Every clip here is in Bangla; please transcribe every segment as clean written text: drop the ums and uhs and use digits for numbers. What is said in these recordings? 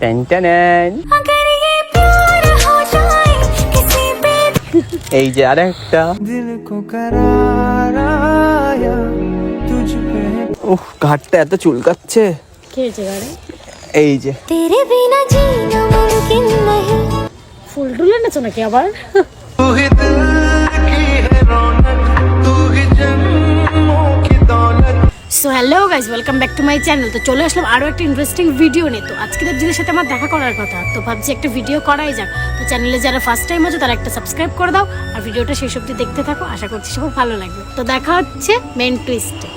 টেনটেন। এই যে আরেকটা। উফ, ঘাটটা এত চুলকাচ্ছে। এই যে ফুল টুল এনেছো নাকি আবার? So hello guys, welcome back to my channel. তো চলে আসলাম আরও একটা ইন্টারেস্টিং ভিডিও নিয়ে। তো আজকে দেবজিদের সাথে আমার দেখা করার কথা, তো ভাবছি একটা ভিডিও করাই যাক। তো চ্যানেলে যারা ফার্স্ট টাইম আছে তারা একটা সাবস্ক্রাইব করে দাও, আর ভিডিওটা শেষ অবধি দেখতে থাকো, আশা করছি সব ভালো লাগবে। তো দেখা হচ্ছে মেন টুইস্টে।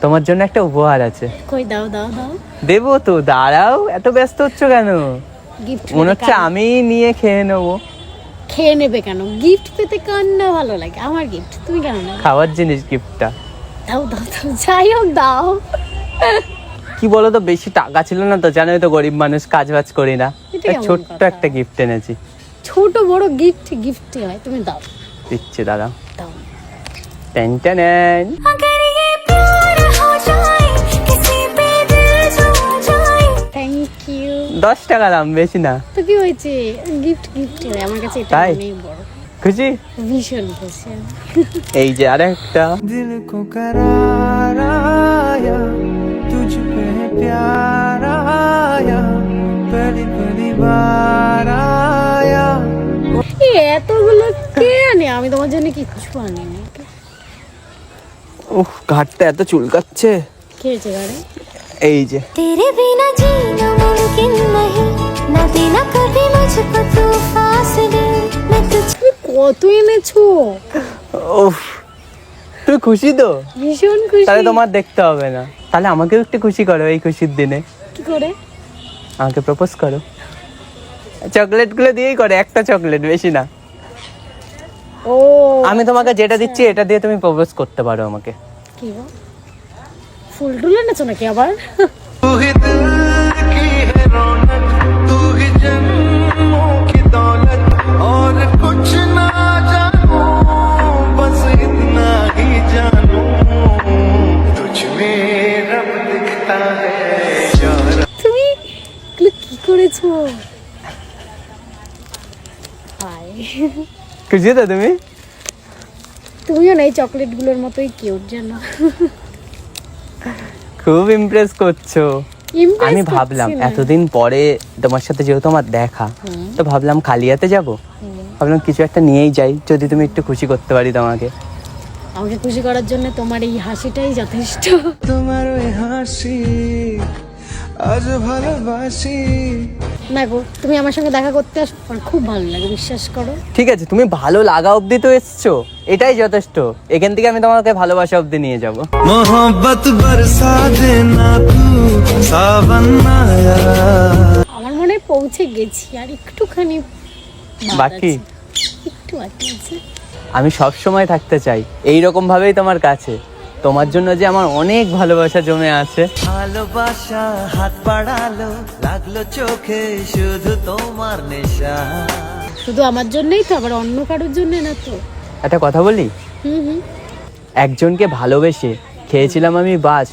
তোমার জন্য একটা উপহার আছে। কই দাও দাও দাও। দেবো তো, দাঁড়াও, এত ব্যস্ত হচ্ছ কেন? গিফট মনে হচ্ছে আমি নিয়ে খেয়ে নেবো। খেয়ে নেবে কেন? গিফট পেতে কার না ভালো লাগে? আমার গিফট তুমি কেন না? খাওয়ার জিনিস গিফটটা। দাও দাও দাও, যাই হোক দাও। কি বলো তো, বেশি টাকা ছিল না তো, জানোই তো গরিব মানুষ, কাজ বাজ করি না। এটা কেমন ছোট্ট কথা? একটা গিফট এনেছি। ছোট বড় গিফট গিফটই হয়, তুমি দাও। দিচ্ছি, দাঁড়া। দাও। টেনটেন। Thank you. 10 টাকা দাম, বেশি না। তো কি হয়েছে? গিফট গিফট হয়, আমার কাছে এটা তাই? অনেক বড়। খুশি? ভীষণ খুশি। এই যে আরেকটা। दिल को करार आया तुझ पे प्यार आया पहली पहली बार आया। এই এতগুলো কে আনে? আমি তোমার জন্য কিচ্ছু আনিনি। উফ, ঘাটটা এত চুলকাচ্ছে। কি হয়েছে গাড়ি? এই যে तेरे बिना जीना मुमकिन नहीं ना देना कभी मुझको तू फासले मैं तुझ তুমি কত এনেছো? উফ, তুই খুশি তো? ভীষণ খুশি। তাহলে তোমার দেখতে হবে না, তাহলে আমাকেও একটু খুশি করো এই খুশির দিনে। কি করে? আমাকে প্রপোজ করো। চকলেট গুলো দিয়েই করে, একটা চকলেট, বেশি না। ও আমি তোমাকে যেটা দিচ্ছি এটা দিয়ে তুমি প্রপোজ করতে পারো আমাকে। কি গো, ফুল টুল এনেছো নাকি আবার? तू ही दिल की है रौनक तू ही जन्मों की दौलत और कुछ ना जानू बस इतना ही जानू तुझ में रब दिखता है यार। তুমি এগুলো কি করেছো? হাই, খুশি তো তুমি? তুমিও না এই চকলেটগুলোর মতোই কিউট জানো। খুব ইমপ্রেস করছো। Impress আমি করছি ভাবলাম না। এতদিন পরে তোমার সাথে যেহেতু আমার দেখা, তো ভাবলাম খালিয়াতে যাব, ভাবলাম কিছু একটা নিয়েই যাই, যদি তুমি একটু খুশি করতে পারি তোমাকে। আমাকে খুশি করার জন্য তোমার এই হাসিটাই যথেষ্ট। তোমার ওই হাসি আজ ভালোবাসি। না গো, তুমি আমার সঙ্গে দেখা করতে আসো, আমার খুব ভালো লাগে, বিশ্বাস করো। ঠিক আছে, তুমি ভালো লাগা অবধি তো এসছো, এটাই যথেষ্ট। এখান থেকে আমি তোমাকে ভালোবাসা অবধি নিয়ে যাব। मोहब्बत बरसा देना तू सावन आया। আমার মনে হয় পৌঁছে গেছি, আর একটুখানি বাকি? একটু বাকি আছে। আমি সব সময় থাকতে চাই এই রকম ভাবেই তোমার কাছে। তোমার জন্য যে আমার অনেক ভালোবাসা জমে আছে। ভালোবাসা হাত বাড়ালো লাগলো চোখে শুধু তোমার নেশা। শুধু আমার জন্যই তো, আবার অন্য কারোর জন্য না তো। একটা কথা বলি, হুম। একজনকে ভালোবেসে খেয়েছিলাম আমি বাস।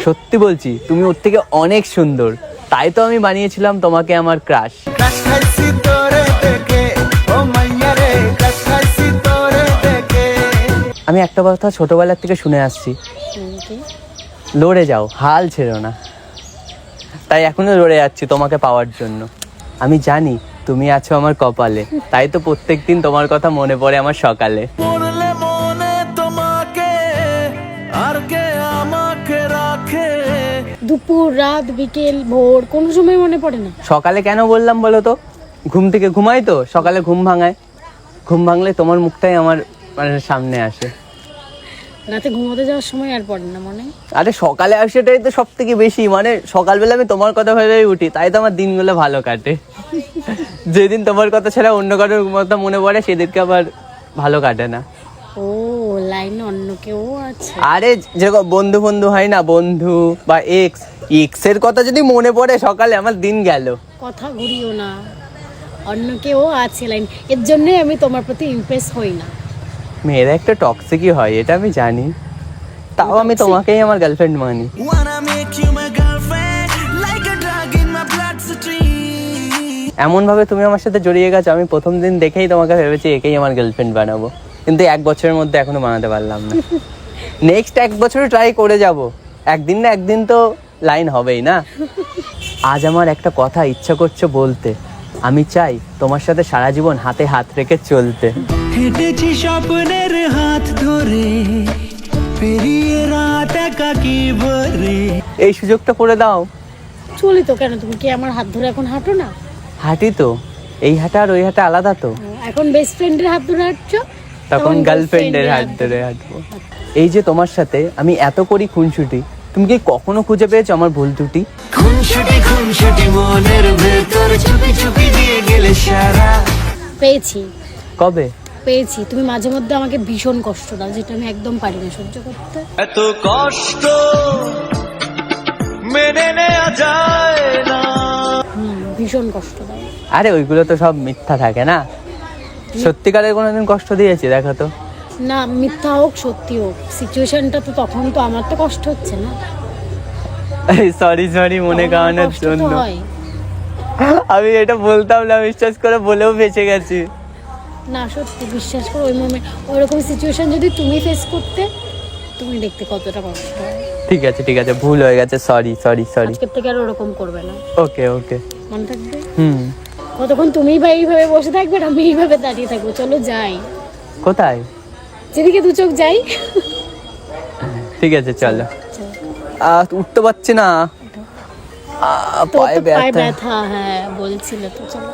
সত্যি বলছি, তুমি ওর থেকে অনেক সুন্দর, তাই তো আমি বানিয়েছিলাম তোমাকে আমার ক্রাশ। ক্রাশ খাইছি তোরে দেখে ও মাইয়া রে ক্রাশ খাইছি তোরে দেখে। আমি একটা কথা ছোটবেলার থেকে শুনে আসছি, কি? লড়ে যাও, হাল ছেড়ো না। তাই এখনো লড়ে যাচ্ছি তোমাকে পাওয়ার জন্য। আমি জানি তুমি আছো আমার কপালে, তাই তো প্রত্যেকদিন তোমার কথা মনে পড়ে আমার সকালে। পড়লে মনে তোমাকে আর কে আমাকে রাখে। দুপুর, রাত, বিকেল, ভোর, কোনো সময় মনে পড়ে না? সকালে কেন বললাম বলো তো? ঘুম থেকে ঘুমাই তো, সকালে ঘুম ভাঙায়, ঘুম ভাঙলে তোমার মুখটাই আমার মানে সামনে আসে। রাতে ঘুমোতে যাওয়ার সময় আর পড়ে না মনে? আরে সকালে আসাটাই তো সব থেকে বেশি, মানে সকালবেলা আমি তোমার কথা ভেবেই উঠি, তাই তো আমার দিনগুলো ভালো কাটে। যেদিন তোমার কথা ছাড়া অন্য কারোর কথা মনে পড়ে সেদিনকে আবার ভালো কাটে না। ও লাইনে অন্য কেউ আছে? আরে যেরকম বন্ধু বন্ধু হয় না, বন্ধু বা এক্স এর কথা যদি মনে পড়ে সকালে আমার দিন গেল। কথা ঘুরিও না, অন্য কেউ আছে লাইন, এর জন্যই আমি তোমার প্রতি ইমপ্রেস হই না। মেয়েরা একটা টক্সিকই হয়, এটা আমি জানি, তাও আমি তোমাকেই আমার girlfriend money. Wanna make you my girlfriend, like a drug in my bloodstream. এমন ভাবে তুমি আমার সাথে জড়িয়ে গেছো, আমি প্রথম দিন দেখেই তোমাকে ভেবেছি একেই আমার গার্লফ্রেন্ড বানাবো, কিন্তু 1 বছরের মধ্যে এখনো বানাতে পারলাম না। নেক্সট 1 বছর ট্রাই করে যাব, একদিন না একদিন তো লাইন হবেই না। আজ আমার একটা কথা ইচ্ছা করছে বলতে, আমি চাই তোমার সাথে সারা জীবন হাতে হাত রেখে চলতে। হেঁটেছি স্বপ্নের হাত ধরে, পেরিয়ে রাত একাকি ভরে। এই সুযোগটা করে দাও। চলি তো, কেন তুমি কি আমার হাত ধরে এখন হাঁটো না? হাঁটি তো, এই হাঁটা আর ওই হাঁটা আলাদা তো। এখন বেস্ট ফ্রেন্ডের হাত ধরে হাঁটছো, তখন গার্লফ্রেন্ডের হাত ধরে হাঁটবো। এই যে তোমার সাথে আমি এত করি খুনসুটি, তুমি কি কখনো খুঁজে পেয়েছো আমার ভুল ত্রুটি? খুনসুটি মনের ভেতর চুপি চুপি দিয়ে গেলে সারা। পেয়েছি, কবে? পেয়েছি। তুমি মাঝে মধ্যে আমাকে ভীষণ কষ্ট দাও, যেটা আমি একদম পারি না সহ্য করতে। এত কষ্ট মেনে নেওয়া যায় না। ভীষণ কষ্ট দাও। আরে ওইগুলো তো সব মিথ্যা থাকে না, সত্যিকারের কোনোদিন কষ্ট দিয়েছি দেখো তো? না, মিথ্যা হোক সত্যি হোক, সিচুয়েশনটা তো তখন তো আমার তো কষ্ট হচ্ছে না। সরি মনে আমার কামানোর কষ্ট তো জন্য হয়। আমি এটা বলতাম না, বিশ্বাস করে বলেও বেঁচে গেছি। না সত্যি বিশ্বাস করো, ওই মোমেন্ট ওইরকম সিচুয়েশন যদি তুমি ফেস করতে, তুমি দেখতে কতটা কষ্ট হয়। ঠিক আছে, ভুল হয়ে গেছে, সরি। আজকের থেকে আর ওরকম করবে না, ওকে মনে থাকবে? হুম। কতক্ষণ তুমিই বা এইভাবে বসে থাকবে আর আমি এইভাবে দাঁড়িয়ে থাকবো? চলো যাই, কোথায়? যেদিকে দু চোখ যাই। ঠিক আছে চলো। উঠতে পারছি না, তো পায়ে পায়ে ব্যথা। ব্যথা, হ্যাঁ বলছিলে তো, চলো।